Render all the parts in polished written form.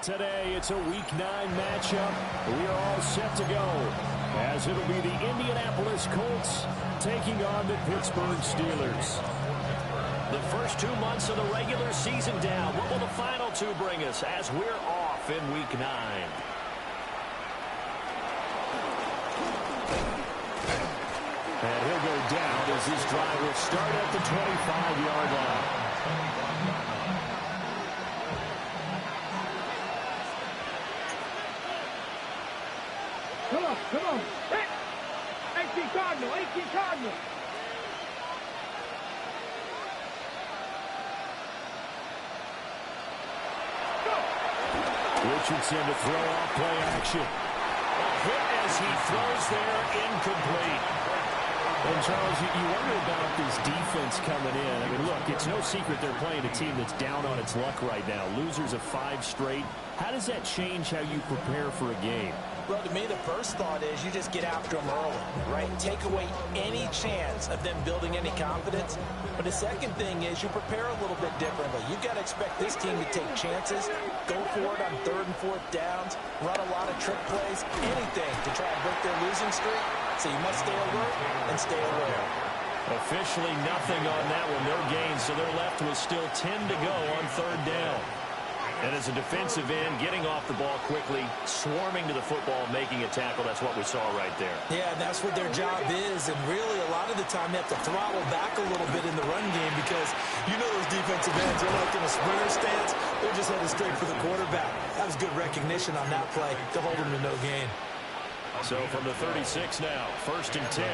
Today, it's a Week 9 matchup. We are all set to go, as it'll be the Indianapolis Colts taking on the Pittsburgh Steelers. The first 2 months of the regular season down. What will the final 2 bring us as we're off in Week 9? And he'll go down as this drive will start at the 25-yard line. Come on. Hit! 18 Cardinal. Go! Richardson to throw off play action. A hit as he throws there, incomplete. And Charles, you wonder about this defense coming in. I mean, look, it's no secret they're playing a team that's down on its luck right now. Losers of 5 straight. How does that change how you prepare for a game? Well, to me, the first thought is you just get after them early, right? Take away any chance of them building any confidence. But the second thing is you prepare a little bit differently. You've got to expect this team to take chances, go for it on 3rd and 4th downs, run a lot of trick plays, anything to try and break their losing streak. So you must stay alert and stay aware. Officially nothing on that one, no gain, so they're left with still 10 to go on 3rd down. And as a defensive end, getting off the ball quickly, swarming to the football, making a tackle, that's what we saw right there. Yeah, and that's what their job is. And really, a lot of the time, they have to throttle back a little bit in the run game because you know those defensive ends are like in a sprinter stance. They're just headed straight for the quarterback. That was good recognition on that play to hold them to no gain. So from the 36 now, 1st and 10.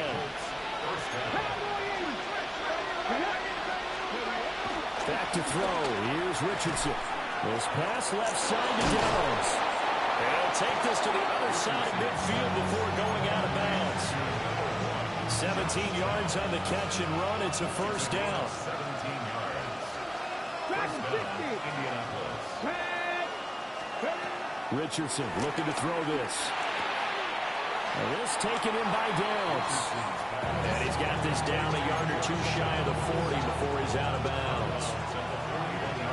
Back to throw. Here's Richardson. This pass left side to Downs. They'll take this to the other side of midfield before going out of bounds. 17 yards on the catch and run. It's a 1st down. 17 yards. Richardson looking to throw this. And this taken in by Downs. And he's got this down a yard or 2 shy of the 40 before he's out of bounds.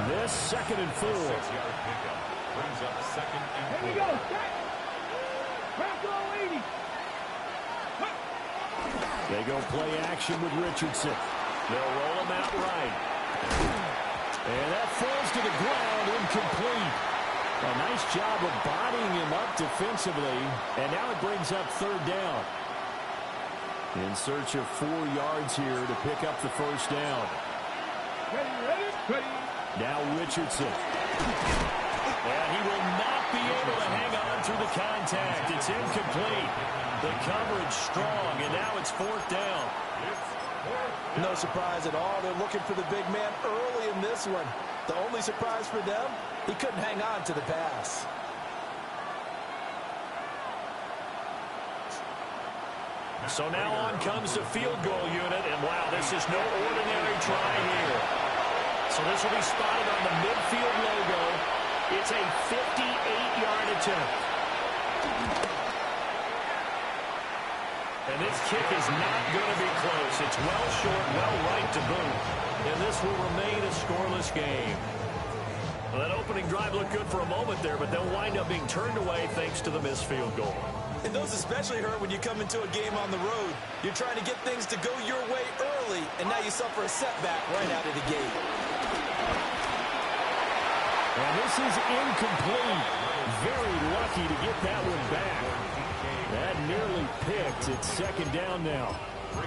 This 2nd and 4. Here we go. They go play action with Richardson. They'll roll him out right. And that falls to the ground, incomplete. A nice job of bodying him up defensively. And now it brings up 3rd down. In search of 4 yards here to pick up the 1st down. Ready. Now Richardson. And he will not be able to hang on through the contact. It's incomplete. The coverage strong, and now it's 4th down. No surprise at all. They're looking for the big man early in this one. The only surprise for them, he couldn't hang on to the pass. So now on comes the field goal unit, and wow, this is no ordinary try here. So this will be spotted on the midfield logo. It's a 58-yard attempt. And this kick is not going to be close. It's well short, well right to boot. And this will remain a scoreless game. Well, that opening drive looked good for a moment there, but they'll wind up being turned away thanks to the missed field goal. And those especially hurt when you come into a game on the road. You're trying to get things to go your way early, and now you suffer a setback right out of the gate. And this is incomplete. Very lucky to get that one back. That nearly picked. It's 2nd down now. I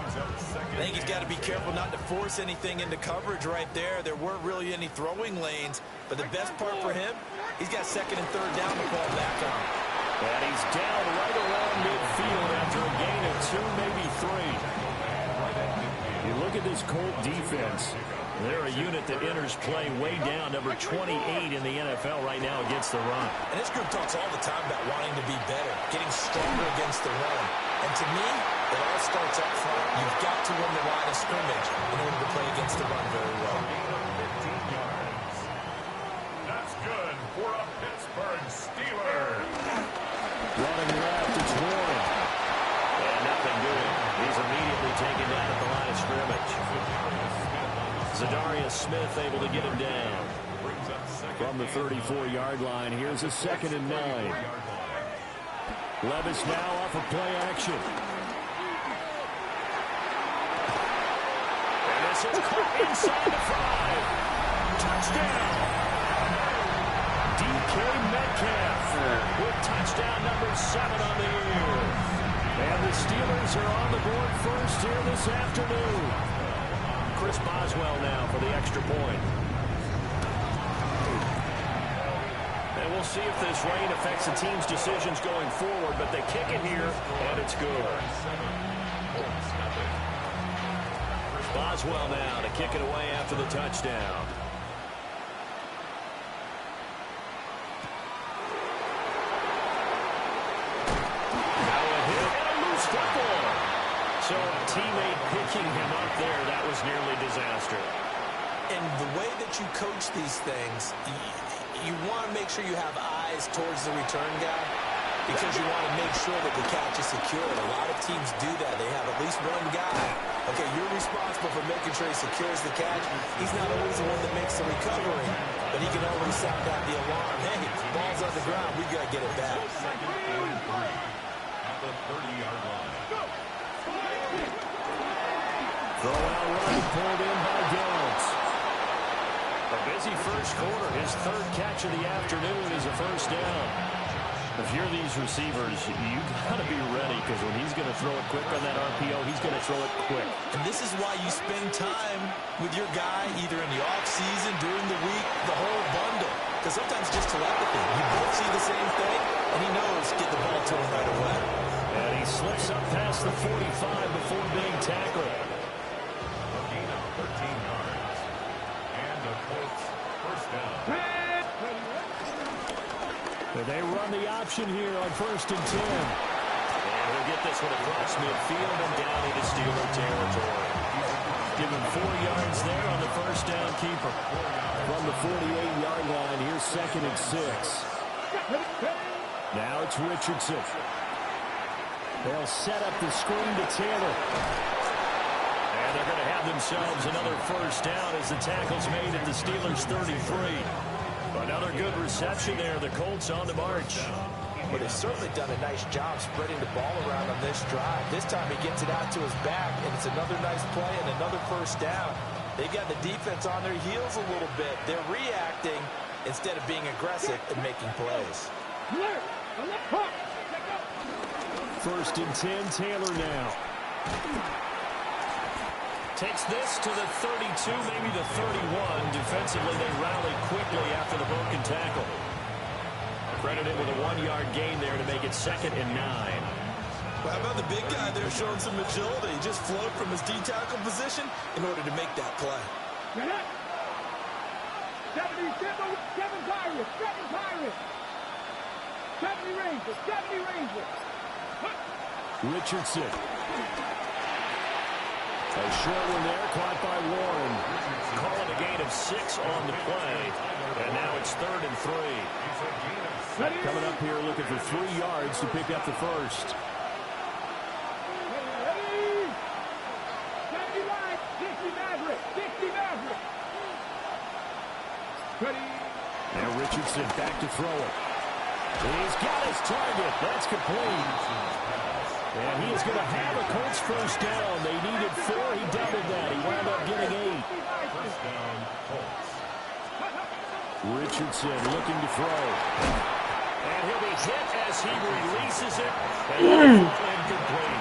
think he's got to be careful not to force anything into coverage right there. There weren't really any throwing lanes, but the best part for him, he's got 2nd and 3rd down to fall back on. And he's down right around midfield after a gain of 2, maybe 3. You look at this Colt defense. They're a unit that enters play way down, number 28 in the NFL right now against the run. And this group talks all the time about wanting to be better, getting stronger against the run. And to me, it all starts up front. You've got to win the line of scrimmage in order to play against the run very well. 15 yards. That's good for a Pittsburgh Steeler. Running left, it's Warren. And nothing doing. He's immediately taken down at the line of scrimmage. Zadarius Smith able to get him down. Brings up 2nd From the 34-yard line, here's a 2nd and 9. Levis now off of play action. And this is caught inside the 5. Touchdown. DK Metcalf with touchdown number 7 on the year. And the Steelers are on the board first here this afternoon. Chris Boswell now for the extra point. And we'll see if this rain affects the team's decisions going forward, but they kick it here, and it's good. Boswell now to kick it away after the touchdown. Now a hit and a loose football. So a teammate picking him up there, that was nearly disaster. And the way that you coach these things, you want to make sure you have eyes towards the return guy because you want to make sure that the catch is secure. A lot of teams do that. They have at least one guy. Okay, you're responsible for making sure he secures the catch. He's not always the one that makes the recovery, but he can always sound out the alarm. Hey, ball's on the ground. We got to get it back. At the 30-yard line. Throw out right, pulled in by Jones. A busy first quarter. His 3rd catch of the afternoon is a first down. If you're these receivers, you got to be ready because when he's going to throw it quick on that RPO, he's going to throw it quick. And this is why you spend time with your guy either in the offseason, during the week, the whole bundle. Because sometimes just telepathy. You both see the same thing, and he knows get the ball to him right away. And he slips up past the 45 before being tackled. A gain of 13 yards. And a Colts first down. They run the option here on 1st and 10. And we'll get this one across midfield and down into Steeler territory. Give him 4 yards there on the first down keeper. From the 48-yard line, here's 2nd and 6. Now it's Richardson. They'll set up the screen to Taylor. And they're going to have themselves another first down as the tackle's made at the Steelers' 33. Another good reception there. The Colts on the march. But they've certainly done a nice job spreading the ball around on this drive. This time he gets it out to his back, and it's another nice play and another first down. They got the defense on their heels a little bit. They're reacting instead of being aggressive and making plays. 1st and 10, Taylor now. Takes this to the 32, maybe the 31. Defensively, they rally quickly after the broken tackle. Credited with a 1-yard gain there to make it 2nd and 9. Well, how about the big guy there showing some agility? He just flowed from his D-tackle position in order to make that play. 70 Pirates, 7 Pirates. 70 Rangers, 70 Rangers. Richardson. A short one there, caught by Warren. Calling a gain of 6 on the play. And now it's 3rd and 3. Coming up here looking for 3 yards to pick up the first. Ready? 70 line, 60 Maverick, 60 Maverick. Ready? Now Richardson back to throw it. He's got his target. That's complete. And he is going to have a Colts first down. They needed 4. He doubled that. He wound up getting 8. First down, Colts. Richardson looking to throw. And he'll be hit as he releases it. And incomplete.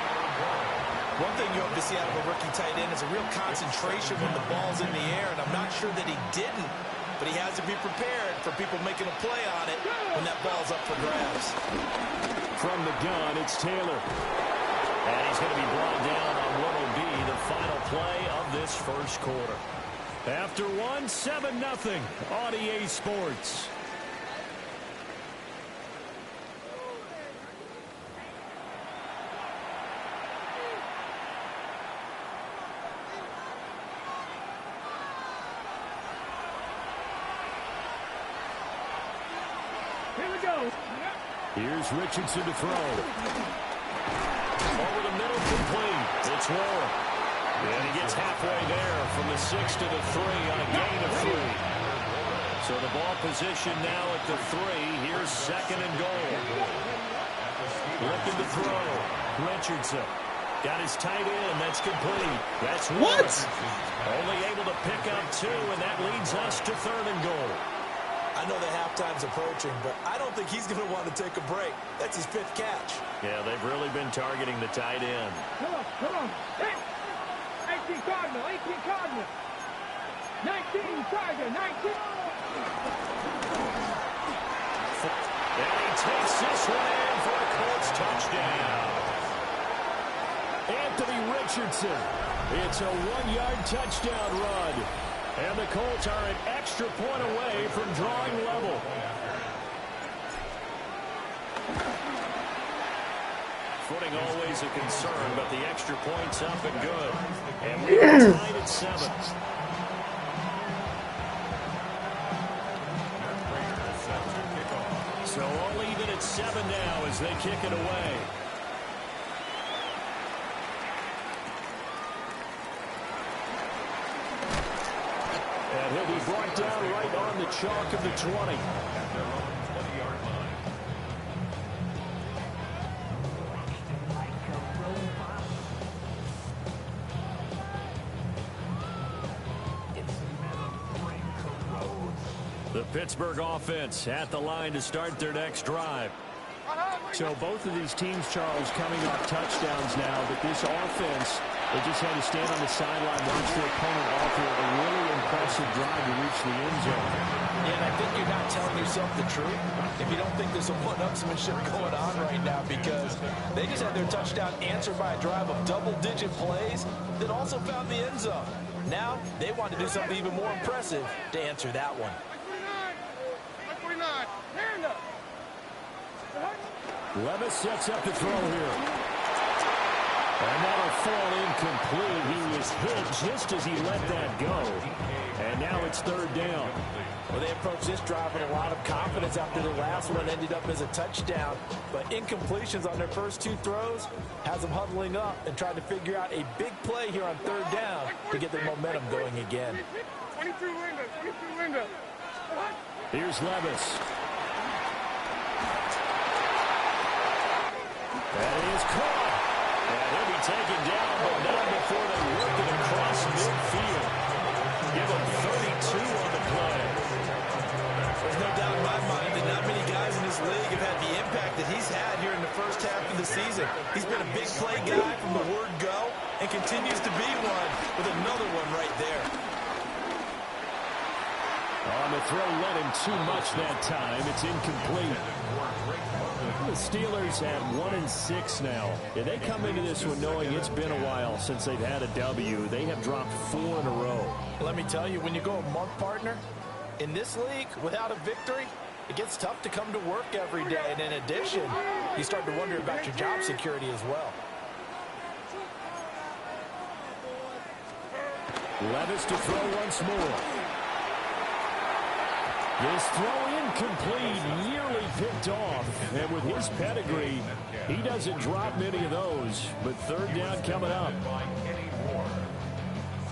One thing you hope to see out of a rookie tight end is a real concentration when the ball's in the air, and I'm not sure that he didn't, but he has to be prepared for people making a play on it when that ball's up for grabs. From the gun, it's Taylor. And he's going to be brought down on what will be the final play of this first quarter. After 1, 7-0 on EA Sports. Here we go. Here's Richardson to throw. Over the middle, complete. It's Warren. And he gets halfway there from the 6 to the 3 on a gain of 3. So the ball position now at the 3. Here's second and goal. Looking to throw. Richardson. Got his tight end. That's complete. That's what? Only able to pick up 2, and that leads us to third and goal. I know the halftime's approaching, but I don't think he's going to want to take a break. That's his 5th catch. Yeah, they've really been targeting the tight end. Come on. Hey! 18 Cardinal, 18 Cardinal. 19 Tiger, 19. And he takes this one in for a Colts touchdown. Anthony Richardson. It's a 1-yard touchdown run. And the Colts are an extra point away from drawing level. Footing always a concern, but the extra point's up and good. And we're tied at 7. So all even at 7 now as they kick it away. And he'll be brought down right on the chalk of the 20. The Pittsburgh offense at the line to start their next drive. So both of these teams, Charles, coming off touchdowns now, but this offense, they just had to stand on the sideline, watch their opponent offer a really impressive drive to reach the end zone. Yeah, and I think you're not telling yourself the truth if you don't think there's some one-upsmanship going on right now, because they just had their touchdown answered by a drive of double-digit plays that also found the end zone. Now they want to do something even more impressive to answer that one. 49. Hand up. Levis sets up to throw here. And that'll fall incomplete. He was hit just as he let that go. And now it's third down. Well, they approached this drive with a lot of confidence after the last one ended up as a touchdown. But incompletions on their first 2 throws has them huddling up and trying to figure out a big play here on third down to get their momentum going again. 22 window. Here's Levis. That is caught. And he'll be taken down, but not before they work it across midfield. Give him 32 on the play. There's no doubt in my mind that not many guys in this league have had the impact that he's had here in the first half of the season. He's been a big play guy from the word go and continues to be one with another one right there. On the throw, let him too much that time. It's incomplete. The Steelers have 1-6 now. Yeah, they come into this one knowing it's been a while since they've had a W. They have dropped 4 in a row. Let me tell you, when you go a month partner, in this league, without a victory, it gets tough to come to work every day. And in addition, you start to wonder about your job security as well. Levis to throw once more. This throw incomplete, nearly picked off. And with his pedigree, he doesn't drop many of those. But third down coming up.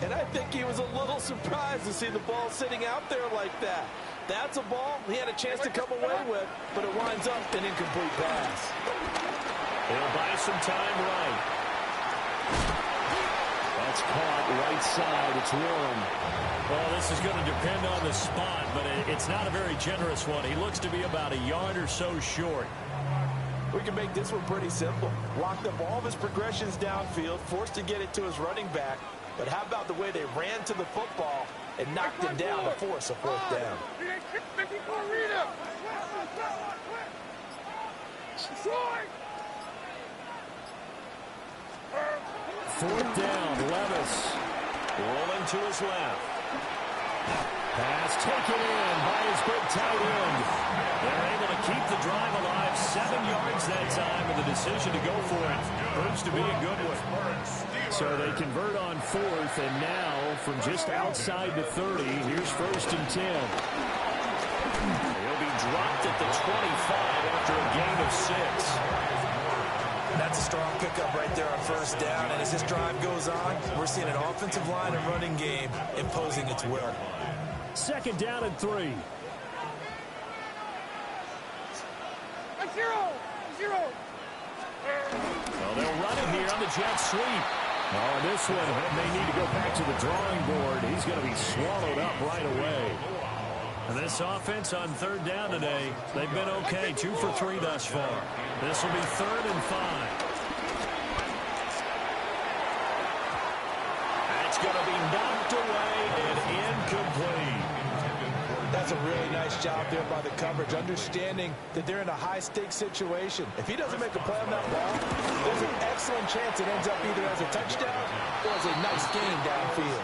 And I think he was a little surprised to see the ball sitting out there like that. That's a ball he had a chance to come away with, but it winds up an incomplete pass. He'll buy some time right. That's caught right side. It's Warren. Well, this is going to depend on the spot, but it's not a very generous one. He looks to be about a yard or so short. We can make this one pretty simple. Locked up all of his progressions downfield, forced to get it to his running back. But how about the way they ran to the football and knocked him down to force a fourth down? Fourth down, Levis. Rolling to his left. Pass taken in by his big tight end. They're able to keep the drive alive. 7 yards that time, and the decision to go for it proves to be a good one. So they convert on fourth, and now from just outside the 30, here's first and 10. He'll be dropped at the 25 after a gain of 6. That's a strong pickup right there on first down. And as this drive goes on, we're seeing an offensive line and running game imposing its will. Second down and 3. Zero. Well, they'll run it here on the jet sweep. Oh, this one may need to go back to the drawing board. He's going to be swallowed up right away. And this offense on third down today, they've been okay. 2 for 3 thus far. This will be 3rd and 5. That's going to be knocked away and incomplete. That's a really nice job there by the coverage, understanding that they're in a high-stakes situation. If he doesn't make a play on that ball, there's an excellent chance it ends up either as a touchdown or as a nice gain downfield.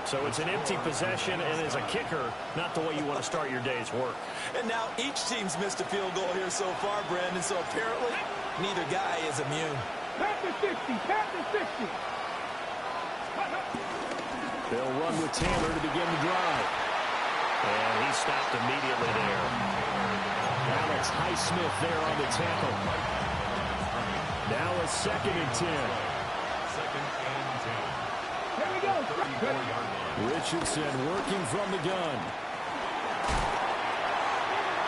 So it's an empty possession, and as a kicker, not the way you want to start your day's work. And now each team's missed a field goal here so far, Brandon, so apparently neither guy is immune. Panthers 60. Panthers 60. They'll run with Taylor to begin the drive. And he stopped immediately there. Alex Highsmith there on the tackle. Now a 2nd and 10. 2nd and 10. Here we go. Richardson working from the gun.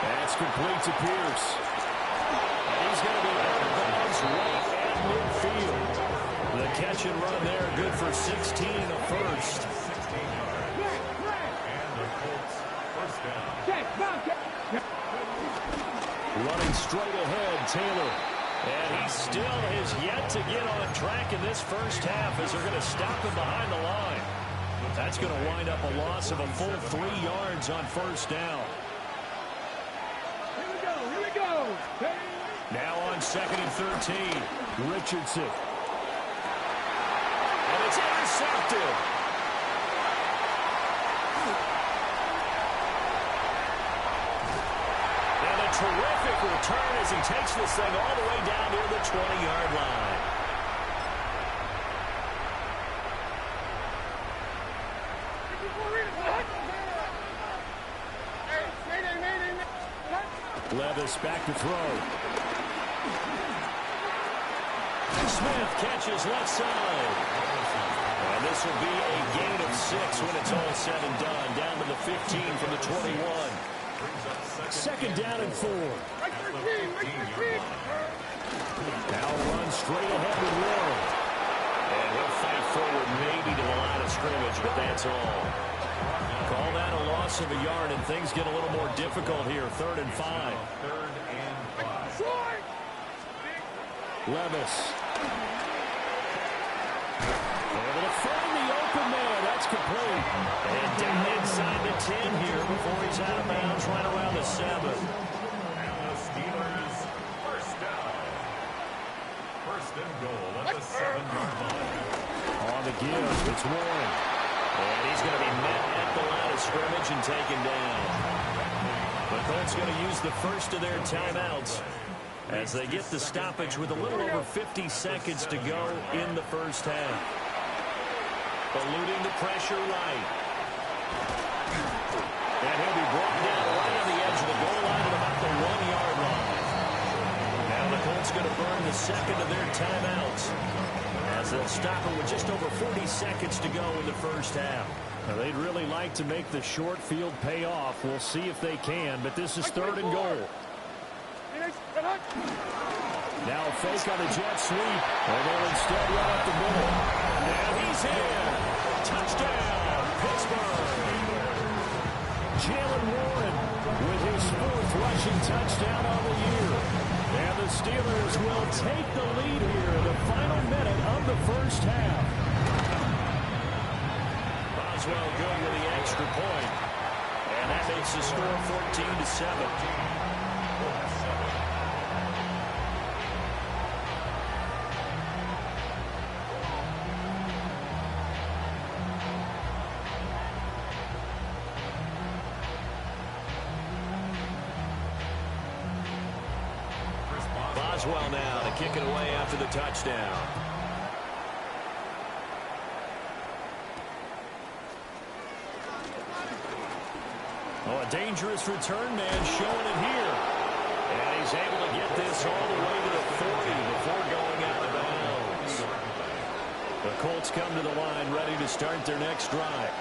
That's complete to Pierce. And he's going to be out of bounds right at midfield. The catch and run there, good for 16, a first. Running straight ahead, Taylor. And he still has yet to get on track in this first half as they're going to stop him behind the line. That's going to wind up a loss of a full 3 yards on first down. Here we go. Now on 2nd and 13. Richardson. And it's intercepted. Terrific return as he takes this thing all the way down near the 20-yard line. Levis back to throw. Smith catches left side. And this will be a gain of 6 when it's all said and done. Down to the 15 from the 21. 2nd down and 4. Now run straight ahead with Warren. And he'll fight forward maybe to the line of scrimmage, but that's all. Call that a loss of a yard, and things get a little more difficult here. 3rd and 5. 3rd and 5. Levis. Able to find the open man. That's complete. And down inside the 10 here before he's out of bounds right around the 7. And the Steelers, first down. 1st and goal at the 7-yard line. On the give, it's Warren. And he's going to be met at the line of scrimmage and taken down. The Colts going to use the first of their timeouts as they get the stoppage with a little over 50 seconds to go in the first half. Eluding the pressure right. And he'll be brought down right on the edge of the goal line at about the 1-yard line. Now the Colts going to burn the 2nd of their timeouts as they'll stop it with just over 40 seconds to go in the first half. Now, they'd really like to make the short field pay off. We'll see if they can, but this is 3rd and goal. Now a fake on the jet sweep, and they'll instead run up the middle. And he's in. Touchdown, Pittsburgh. Jalen Warren with his 4th rushing touchdown on the year. And the Steelers will take the lead here in the final minute of the first half. Boswell good with the extra point. And that makes the score 14-7. Boswell now to kick it away after the touchdown. Oh, a dangerous return man showing it here. And he's able to get this all the way to the 40 before going out of bounds. The Colts come to the line ready to start their next drive.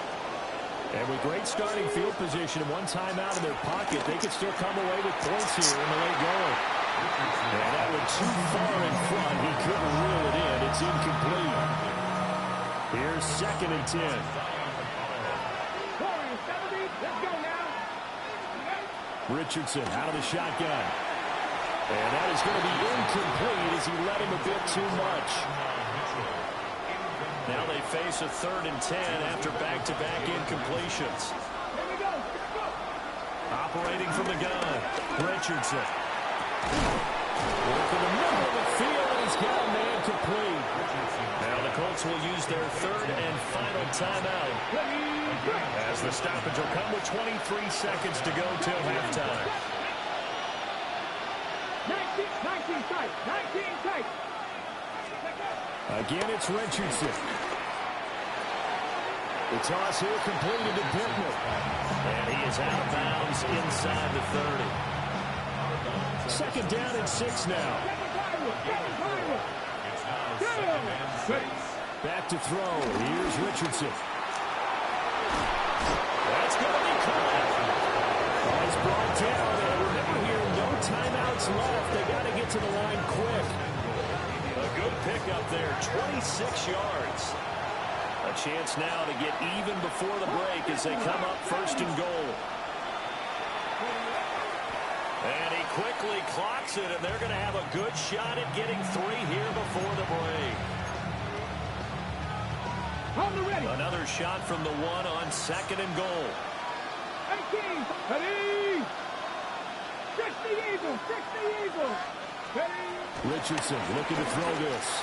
And with great starting field position and one timeout in their pocket, they could still come away with points here in the late going. too far in front. He couldn't reel it in. It's incomplete. Here's 2nd and 10. Let's go now. Richardson out of the shotgun. And that is going to be incomplete as he let him a bit too much. Now they face a 3rd and 10 after back-to-back incompletions. Here we go. Operating from the gun, Richardson. Working the middle of the field, and he's got a man complete. Now the Colts will use their 3rd and final timeout, as the stoppage will come with 23 seconds to go till halftime. 19 tight. 19 tight. Again, it's Richardson. The toss here completed to Pittman. And he is out of bounds inside the 30. 2nd down and 6 now. Back to throw. Here's Richardson. That's going to be caught. He's brought down. And remember here, no timeouts left. They got to get to the line quick. A good pickup there, 26 yards. A chance now to get even before the break as they come up 1st and goal. And he quickly clocks it, and they're going to have a good shot at getting 3 here before the break. Another shot from the 1 on 2nd and goal. 18. Ready. 60 Eagles. 60 Eagles. Ready. Richardson looking to throw this.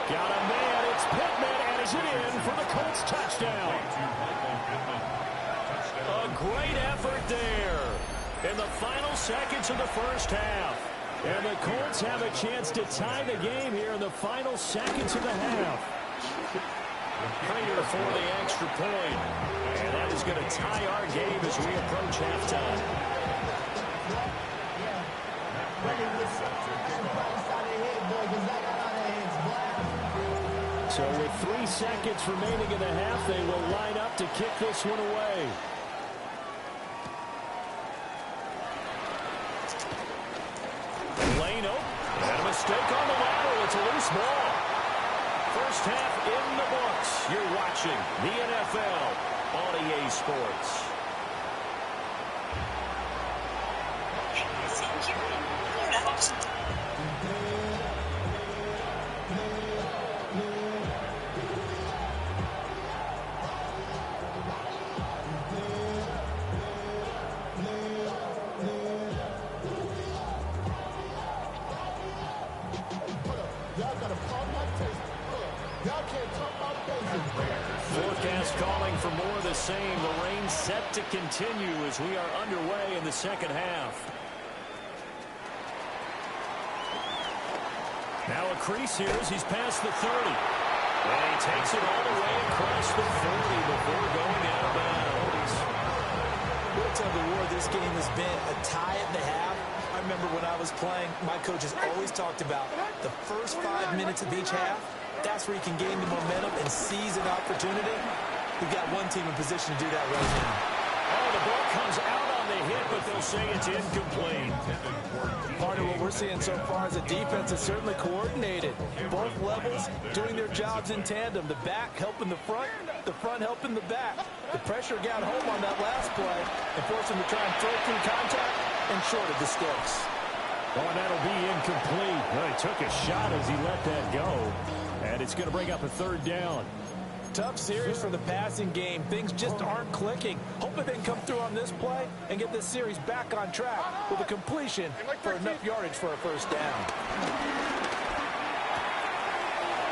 Got a man. It's Pittman, and is it in for the Colts touchdown? A great effort there in the final seconds of the 1st half. And the Colts have a chance to tie the game here in the final seconds of the half. Prater for the extra point. And that is going to tie our game as we approach halftime. So with 3 seconds remaining in the half, they will line up to kick this one away. Leno had a mistake on the lateral. It's a loose ball. 1st half in the books. You're watching the NFL on EA Sports. Forecast calling for more of the same. The rain set to continue as we are underway in the 2nd half. Now a crease here as he's past the 30. And he takes it all the way across the 40 before going out of bounds. What tug of war this game has been. A tie at the half. I remember when I was playing, my coaches always talked about the first 5 minutes of each half. That's where you can gain the momentum and seize an opportunity. We've got one team in position to do that right now. Oh, the ball comes out on the hit, but they'll say it's incomplete. Part of what we're seeing so far is the defense is certainly coordinated. Both levels doing their jobs in tandem. The back helping the front helping the back. The pressure got home on that last play and forced him to try and throw through contact and shorted the sticks. Oh, and that'll be incomplete. Well, he took a shot as he let that go. And it's going to bring up a 3rd down. Tough series for the passing game. Things just aren't clicking. Hoping they can come through on this play and get this series back on track with a completion for enough yardage for a 1st down.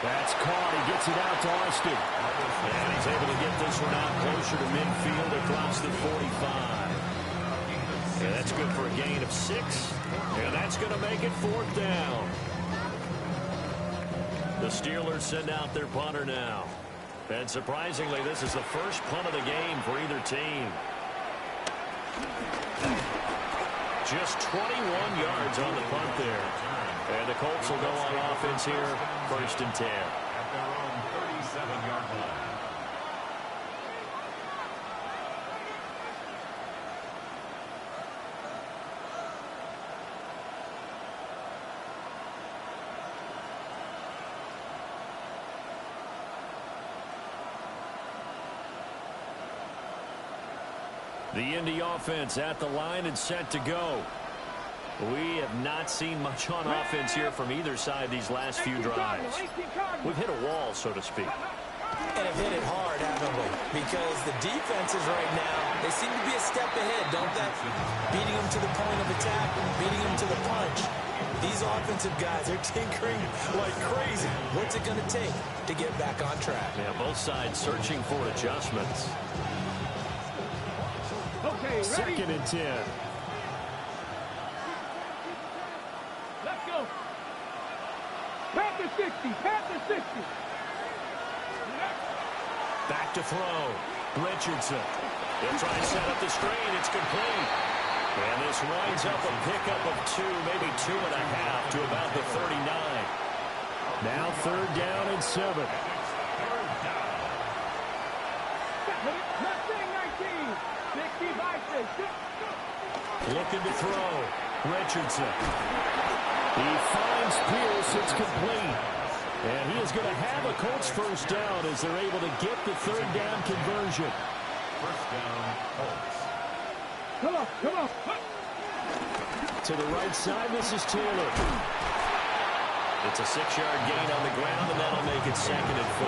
That's caught. He gets it out to Austin. And he's able to get this one out closer to midfield across the 45. And that's good for a gain of 6. And that's going to make it 4th down. The Steelers send out their punter now. And surprisingly, this is the first punt of the game for either team. Just 21 yards on the punt there. And the Colts will go on offense here, 1st and 10. At their own 37-yard line. The Indy offense at the line and set to go. We have not seen much on offense here from either side these last few drives. We've hit a wall, so to speak. And have hit it hard, haven't we? Because the defenses right now, they seem to be a step ahead, don't they? Beating them to the point of attack, beating them to the punch. These offensive guys are tinkering like crazy. What's it going to take to get back on track? Yeah, both sides searching for adjustments. Okay, ready? 2nd and 10. Let's go. Panther 60. Panther 60. Back to throw. Richardson. He'll try and set up the screen. It's complete. And this winds up a pickup of 2, maybe 2.5 to about the 39. Now 3rd down and 7. Mustang 19. 60 by 6. Looking to throw. Richardson. He finds Pierce. It's complete. And he is going to have a Colts 1st down as they're able to get the 3rd down conversion. 1st down, Colts. Come on, come on. To the right side, this is Taylor. It's a 6-yard gain on the ground, and that'll make it 2nd and 4.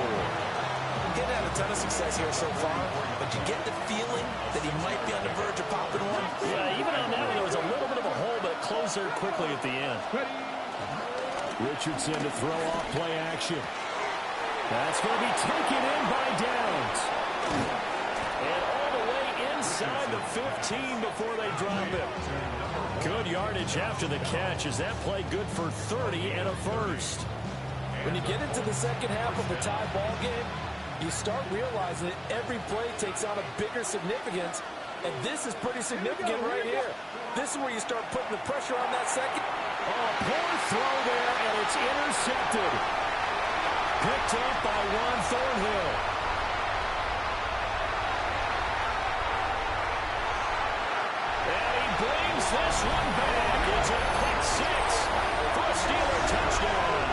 Getting had a ton of success here so far, but you get the feeling that he might be on the verge of popping one. Yeah, even on that one, there was a little bit of a hole, but it closed there quickly at the end. Richardson to throw off play action. That's going to be taken in by Downs. And all the way inside the 15 before they drop it. Good yardage after the catch. Is that play good for 30 and a 1st? When you get into the second half of a tie ball game, you start realizing that every play takes on a bigger significance, and this is pretty significant right here. This is where you start putting the pressure on that second. Oh, poor throw there, and it's intercepted. Picked up by Juan Thornhill. And he brings this one back. It's a pick 6 for a Steeler touchdown.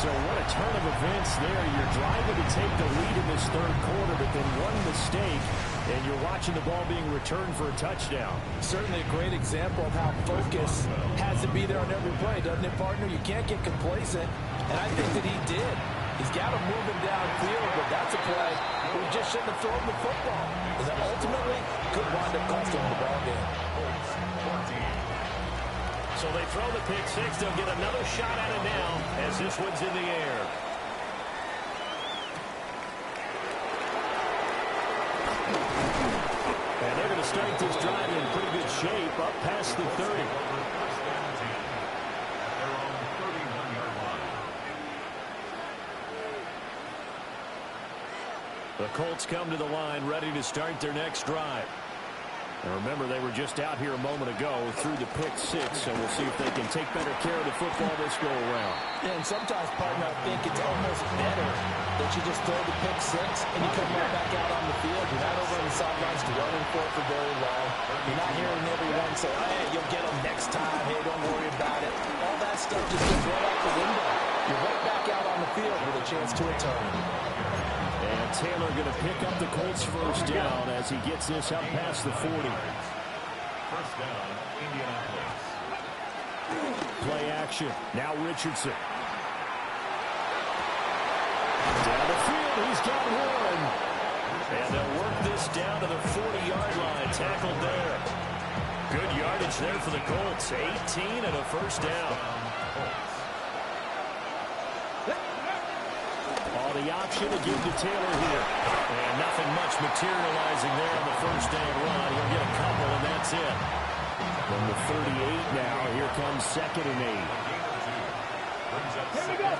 So what a turn of events there. You're driving to take the lead in this 3rd quarter, but then one mistake, and you're watching the ball being returned for a touchdown. Certainly a great example of how focus has to be there on every play, doesn't it, partner? You can't get complacent, and I think that he did. He's got to move him downfield, but that's a play where he just shouldn't have thrown the football. And that ultimately could wind up costing him the ball game. So they throw the pick 6. They'll get another shot at it now as this one's in the air. And they're going to start this drive in pretty good shape, up past the 30. The Colts come to the line ready to start their next drive. And remember, they were just out here a moment ago through the pick 6, so we'll see if they can take better care of the football this go around. And sometimes, partner, I think it's almost better that you just throw the pick 6 and you come right back out on the field. You're not over on the sidelines running for it for very long. You're not hearing everyone say, hey, you'll get them next time. Hey, don't worry about it. All that stuff just goes right out the window. You're right back out on the field with a chance to return. And Taylor going to pick up the Colts 1st down as he gets this up past the 40. 1st down, Indianapolis. Play action. Now Richardson. Down the field, he's got one. And they'll work this down to the 40-yard line. Tackled there. Good yardage there for the Colts. 18 and a 1st down. The option to give to Taylor here. And nothing much materializing there on the 1st down run. He'll get a couple, and that's it. From the 38 now, here comes 2nd and 8. Here we go.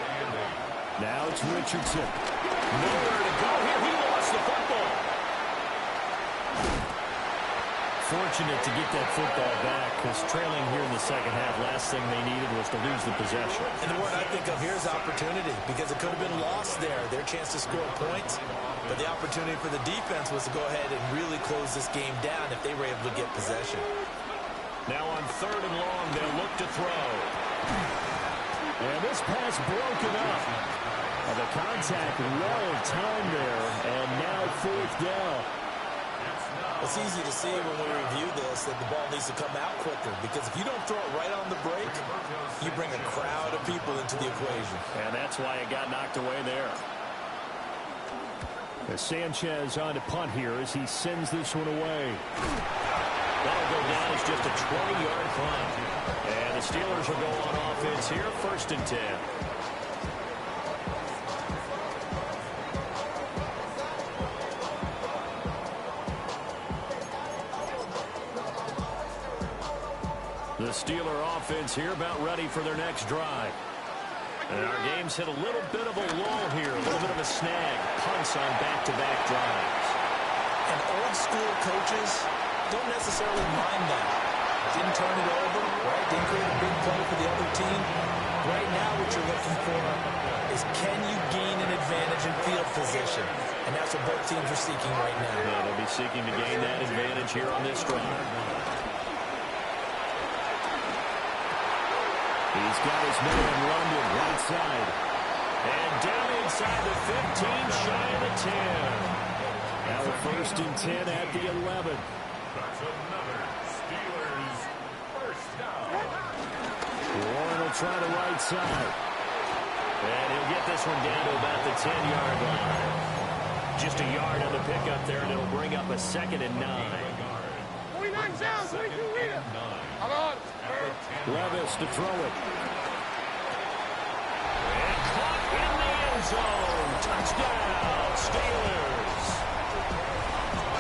Now it's Richardson. Nowhere to go here. He lost the football. Fortunate to get that football back, because trailing here in the second half, last thing they needed was to lose the possession. And the word I think of here is opportunity, because it could have been lost there, their chance to score points. But the opportunity for the defense was to go ahead and really close this game down if they were able to get possession. Now on 3rd and long, they'll look to throw. And this pass broken up. And the contact well timed there, and now 4th down. It's easy to see when we review this that the ball needs to come out quicker, because if you don't throw it right on the break, you bring a crowd of people into the equation. And that's why it got knocked away there. As Sanchez on to punt here as he sends this one away. That'll go down as just a 20-yard punt. And the Steelers will go on offense here, 1st and 10. The Steeler offense here about ready for their next drive. And our game's hit a little bit of a lull here, a little bit of a snag. Punts on back-to-back drives. And old-school coaches don't necessarily mind that. Didn't turn it over, right? Didn't create a big play for the other team. Right now what you're looking for is, can you gain an advantage in field position? And that's what both teams are seeking right now. Yeah, they'll be seeking to gain that advantage here on this drive. He's got his man in London, right side. And down inside the 15, shy of the 10. Now a 1st and 10 at the 11. That's another Steelers first down. Warren will try the right side. And he'll get this one down to about the 10-yard line. Just a yard on the pickup there, and it'll bring up a 2nd and 9. 49 down, 22 leader. Hold on. Levis to throw it. And caught in the end zone. Touchdown, Steelers.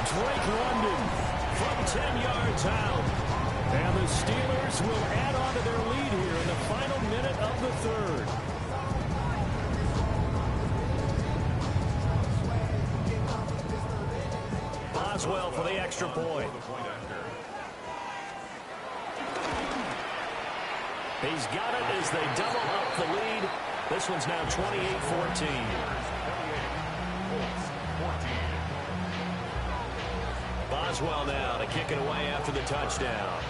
Drake London from 10 yards out. And the Steelers will add on to their lead here in the final minute of the 3rd. Boswell for the extra point. He's got it as they double up the lead. This one's now 28-14. Boswell now to kick it away after the touchdown.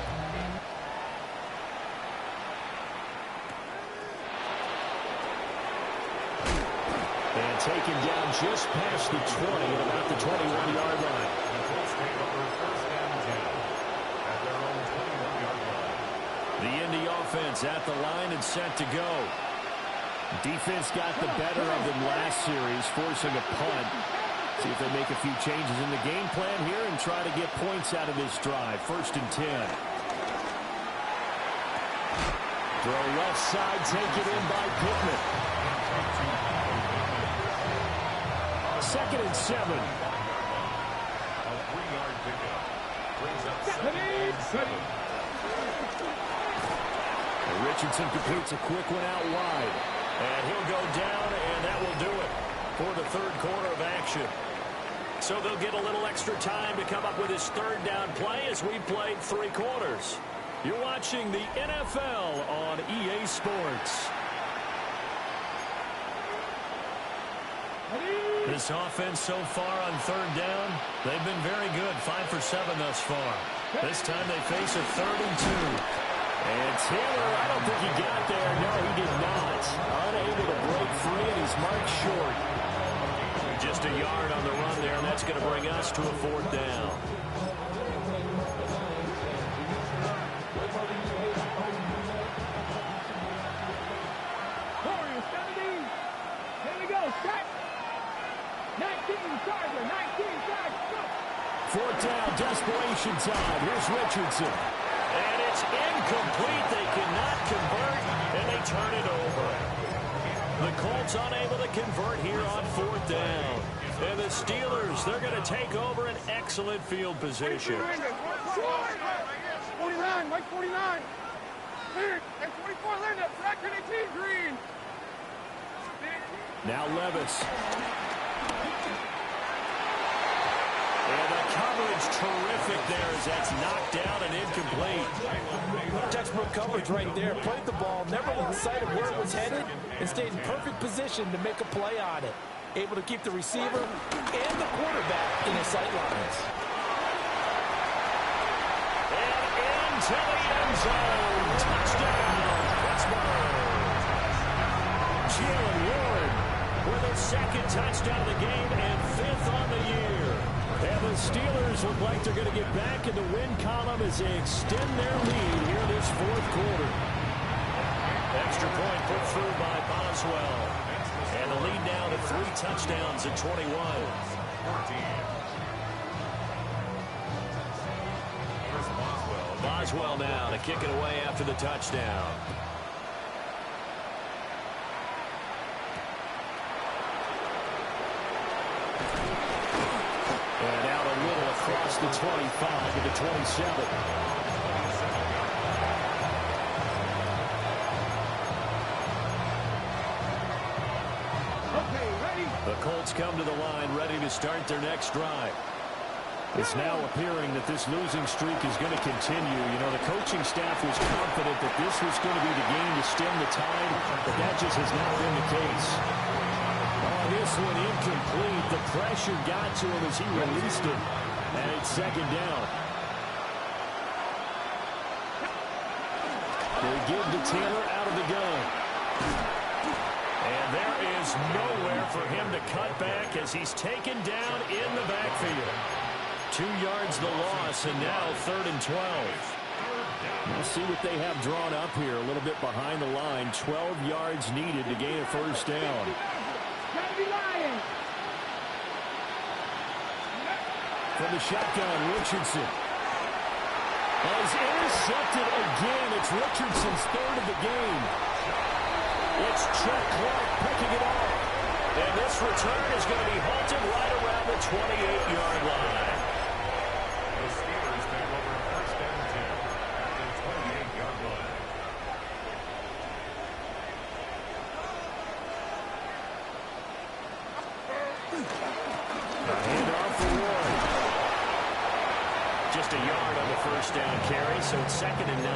And taken down just past the 20 at about the 21-yard line. The Indy offense at the line and set to go. Defense got the better of them last series, forcing a punt. See if they make a few changes in the game plan here and try to get points out of this drive. 1st and 10. Throw left side, take it in by Pittman. 2nd and 7. A 3-yard pickup. Brings up 2nd and 7. Richardson completes a quick one out wide. And he'll go down, and that will do it for the 3rd quarter of action. So they'll get a little extra time to come up with his 3rd down play as we played 3 quarters. You're watching the NFL on EA Sports. This offense so far on 3rd down, they've been very good. 5 for 7 thus far. This time they face a 3rd and 2. And Taylor, I don't think he got there. No, he did not. Unable to break free, and he's marked short. Just a yard on the run there, and that's going to bring us to a 4th down. Warriors 17. Here we go. Set. 19 Charger. 19 Charger. Go. 4th down, desperation time. Here's Richardson. And it's incomplete. They cannot convert, and they turn it over. The Colts unable to convert here on 4th down. And the Steelers, they're going to take over an excellent field position. 49, Mike 49. Cleared. And 24 Linda. Tracker 18 green. Now Levis. And the coverage terrific there as that's knocked down and incomplete. Textbook coverage right there. Played the ball, never lost sight of where it was headed, and stayed in perfect position to make a play on it. Able to keep the receiver and the quarterback in his sight lines. And into the end zone. Touchdown, Pittsburgh. Jalen Warren with his 2nd touchdown of the game and 5th on the year. And the Steelers look like they're going to get back in the win column as they extend their lead here this fourth quarter. Extra point put through by Boswell. And the lead now to 3 touchdowns at 21. Boswell now to kick it away after the touchdown. And out a little across the 25 to the 27. The Colts come to the line ready to start their next drive. It's now appearing that this losing streak is going to continue. You know, the coaching staff was confident that this was going to be the game to stem the tide, but that just has not been the case. Oh, this one incomplete. The pressure got to him as he released it. And it's second down. They give to Taylor out of the gun. And there is nowhere for him to cut back as he's taken down in the backfield. 2 yards the loss, and now 3rd and 12. We'll see what they have drawn up here. A little bit behind the line. 12 yards needed to gain a first down. From the shotgun, Richardson. Is intercepted again. It's Richardson's 3rd of the game. It's Chuck Clark picking it off. And this return is going to be halted right around the 28-yard line. The Steelers take over first and 10 at the 28-yard line. Handoff for Warren. Just a yard on the first down carry, so it's 2nd and 9.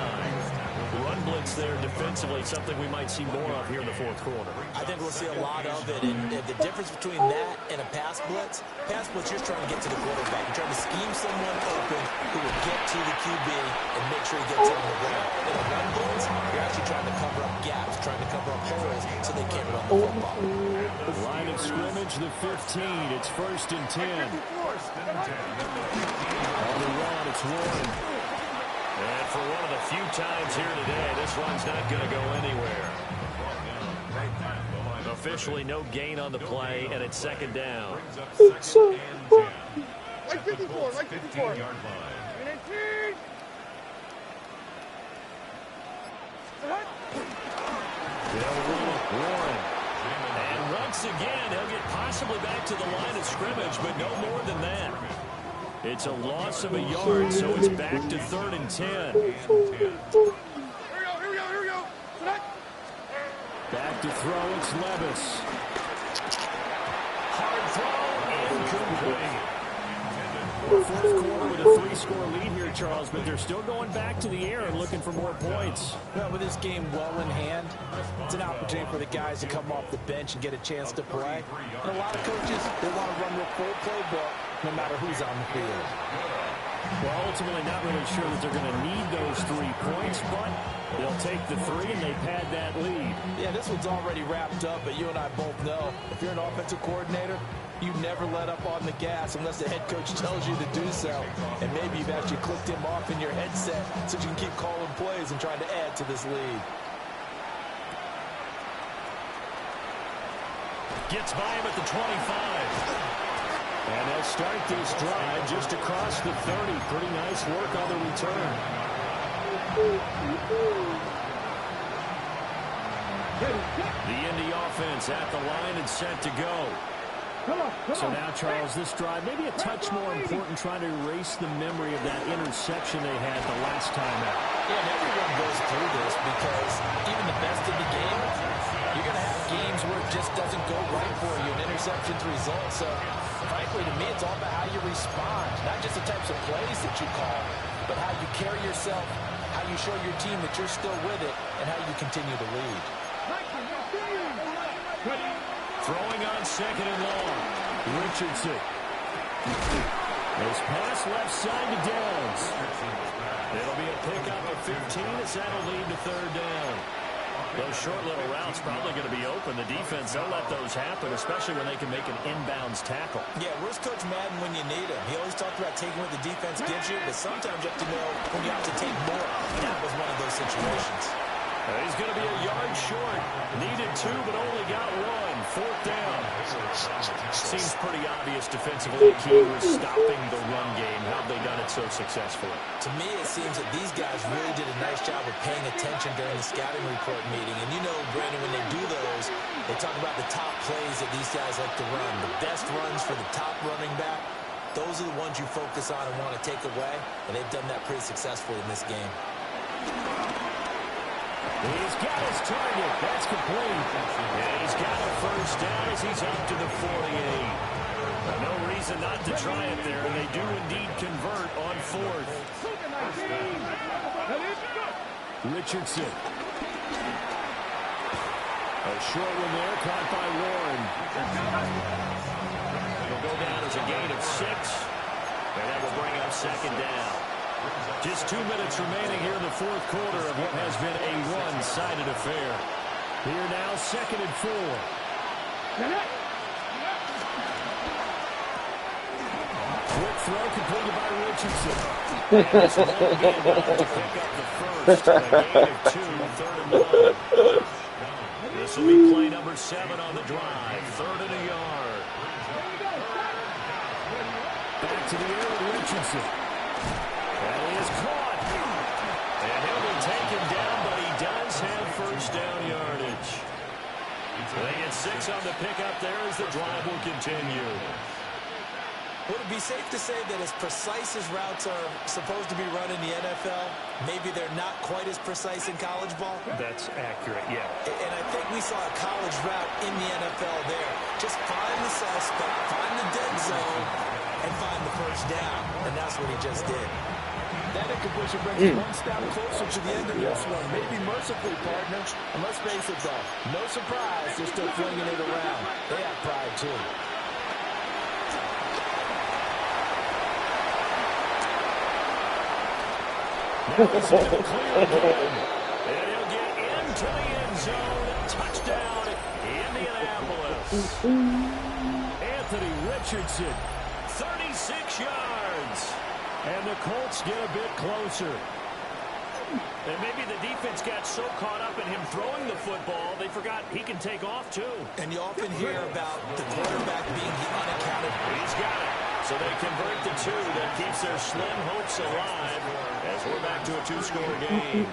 Run blitz there defensively, something we might see more of here in the fourth quarter. I think we'll see a lot of it, and the difference between that and a pass blitz, you're trying to get to the quarterback. You're trying to scheme someone open who will get to the QB and make sure he gets on the run. In a run blitz, you're actually trying to cover up gaps, trying to cover up holes so they can't run the football. Line of scrimmage, the 15. It's 1st and 10. First and 10 at the 15. On the run, it's Warren. And for one of the few times here today, this one's not going to go anywhere. Officially no gain on the play, and it's 2nd down. Brings up 2nd and 10. Like 54, like 54. 15-yard line. Warren. And once again, he'll get possibly back to the line of scrimmage, but no more than that. It's a loss of a yard, so it's back to 3rd and 10. Here we go. Back to throw, it's Levis. Hard throw, incomplete. Fourth quarter with a 3-score lead here, Charles, but they're still going back to the air and looking for more points. Well, with this game well in hand, it's an opportunity for the guys to come off the bench and get a chance to play. And a lot of coaches, they want to run the full playbook no matter who's on the field. Well, ultimately not really sure that they're going to need those 3 points, but they'll take the 3 and they pad that lead. Yeah, this one's already wrapped up, but you and I both know if you're an offensive coordinator, you never let up on the gas unless the head coach tells you to do so. And maybe you've actually clicked him off in your headset so you can keep calling plays and trying to add to this lead. Gets by him at the 25. And they'll start this drive just across the 30. Pretty nice work on the return. The Indy offense at the line and set to go. So now, Charles, this drive maybe a touch more important, trying to erase the memory of that interception they had the last time out. Yeah, and everyone goes through this because even the best of the game, you're going to have games where it just doesn't go right for you, and interceptions result. So, frankly, to me, it's all about how you respond, not just the types of plays that you call, but how you carry yourself, how you show your team that you're still with it, and how you continue to lead. Throwing on 2nd and long. Richardson. This pass left side to Downs. It'll be a pickup of 15 as that'll lead to 3rd down. Those short little routes probably going to be open. The defense, they'll let those happen, especially when they can make an inbounds tackle. Yeah, where's Coach Madden when you need him? He always talked about taking what the defense gives you, but sometimes you have to know when you have to take more. That was one of those situations. He's going to be a yard short. Needed 2, but only got 1. 4th down. Seems pretty obvious defensively. Key was stopping the run game. How have they done it so successfully? To me, it seems that these guys really did a nice job of paying attention during the scouting report meeting. And you know, Brandon, when they do those, they talk about the top plays that these guys like to run. The best runs for the top running back. Those are the ones you focus on and want to take away. And they've done that pretty successfully in this game. He's got his target. That's complete. Yeah, he's got a first down as he's up to the 48. No reason not to try it there, and they do indeed convert on 4th. Richardson. A short one there, caught by Warren. It'll go down as a gain of 6, and that will bring up 2nd down. Just 2 minutes remaining here in the 4th quarter of what has been a one-sided affair. Here now, 2nd and 4. Quick throw completed by Richardson. And it's one game left to pick up the first. A gain of 2, 3rd and 1. This will be play number 7 on the drive. 3rd and a yard. Back to the air with Richardson. And he is caught. And he'll be taken down, but he does have first down yardage. So they get 6 on the pickup there as the drive will continue. Would it be safe to say that as precise as routes are supposed to be run in the NFL, maybe they're not quite as precise in college ball? That's accurate, yeah. And I think we saw a college route in the NFL there. Just find the suspect, find the dead zone, and find the first down. And that's what he just did. That incompletion brings us one step closer to the end of this one. Maybe mercifully, partner. And let's face it, though, no surprise, they're still flinging it around. They have pride, too. Now it's into the clear again. And he'll get into the end zone. Touchdown, Indianapolis. Anthony Richardson. 36 yards. And the Colts get a bit closer. And maybe the defense got so caught up in him throwing the football, they forgot he can take off, too. And you often hear about the quarterback being the unaccounted. He's got it. So they convert the 2. That keeps their slim hopes alive as we're back to a 2-score game.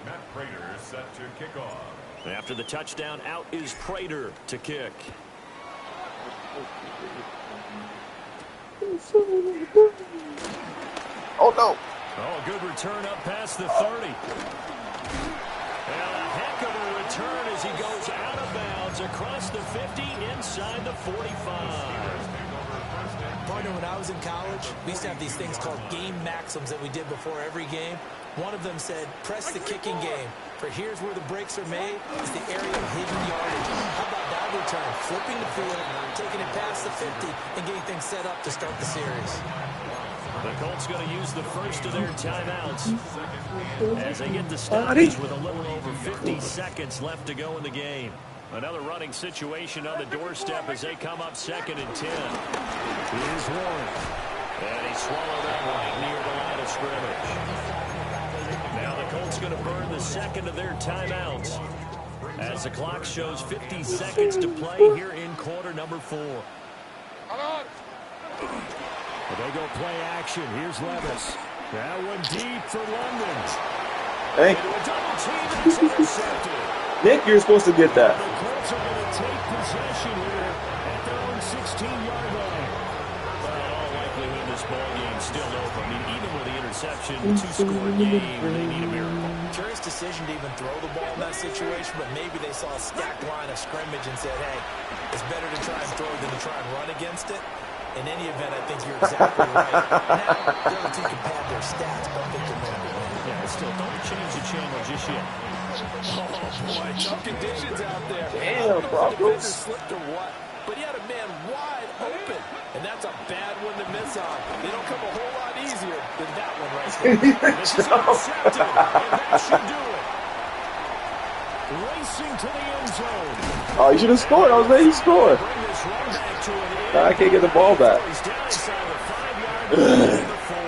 Matt Prater is set to kick off. After the touchdown, out is Prater to kick. Oh, no. Oh, good return up past the 30. And a heck of a return as he goes out of bounds across the 50 inside the 45. Partner, when I was in college, we used to have these things called game maxims that we did before every game. One of them said, press the kicking game. For here's where the breaks are made. It's the area of hidden yardage. How about that return? Flipping the field, taking it past the 50, and getting things set up to start the series. The Colts going to use the first of their timeouts as they get the stoppage with a little over 50 seconds left to go in the game. Another running situation on the doorstep as they come up 2nd and 10. Here's Warren. And he swallowed that right near the line of scrimmage. Now the Colts going to burn the second of their timeouts as the clock shows 50 seconds to play here in quarter number 4. They go play action. Here's Levis. That one deep for London. Hey, Into a double team, and it's intercepted. Nick, you're supposed to get that. The Colts are going to take possession here at their own 16-yard line. Well, in all likelihood, this ball game's still open. I mean, even with the interception, 2-score game, they need a miracle. Curious decision to even throw the ball in that situation, but maybe they saw a stacked line of scrimmage and said, hey, it's better to try and throw than to try and run against it. In any event, I think you're exactly right. Now, the other team can pad their stats, but I think they're going to win. Yeah, still, don't change the channel just yet. Oh, boy, tough conditions out there. Damn, The Broncos. defender slipped or what? But he had a man wide open, and that's a bad one to miss on. They don't come a whole lot easier than that one right there. This is intercepted, and that should do it. Racing to the end zone. Oh, you should have scored. I was ready to score. Bring this run back to an end. I can't get the ball back. He's down inside the 5-yard line to the 4.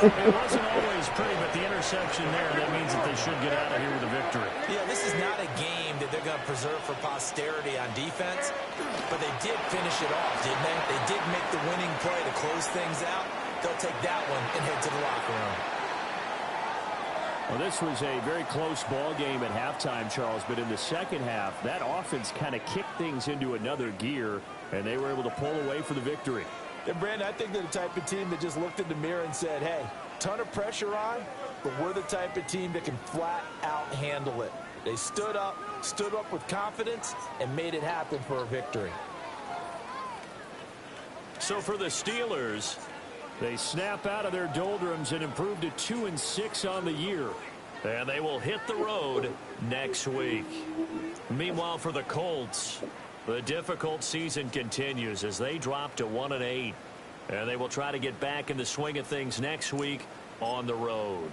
Well, it wasn't always pretty, but the interception there, that means that they should get out of here with a victory. Yeah, this is not a game that they're going to preserve for posterity on defense, but they did finish it off, didn't they? They did make the winning play to close things out. They'll take that one and head to the locker room. Well, this was a very close ball game at halftime, Charles, but in the second half, that offense kind of kicked things into another gear, and they were able to pull away for the victory. And Brandon, I think they're the type of team that just looked in the mirror and said, hey, ton of pressure on, but we're the type of team that can flat out handle it. They stood up with confidence, and made it happen for a victory. So for the Steelers, they snap out of their doldrums and improve to 2-6 on the year. And they will hit the road next week. Meanwhile, for the Colts, the difficult season continues as they drop to 1-8. And they will try to get back in the swing of things next week on the road.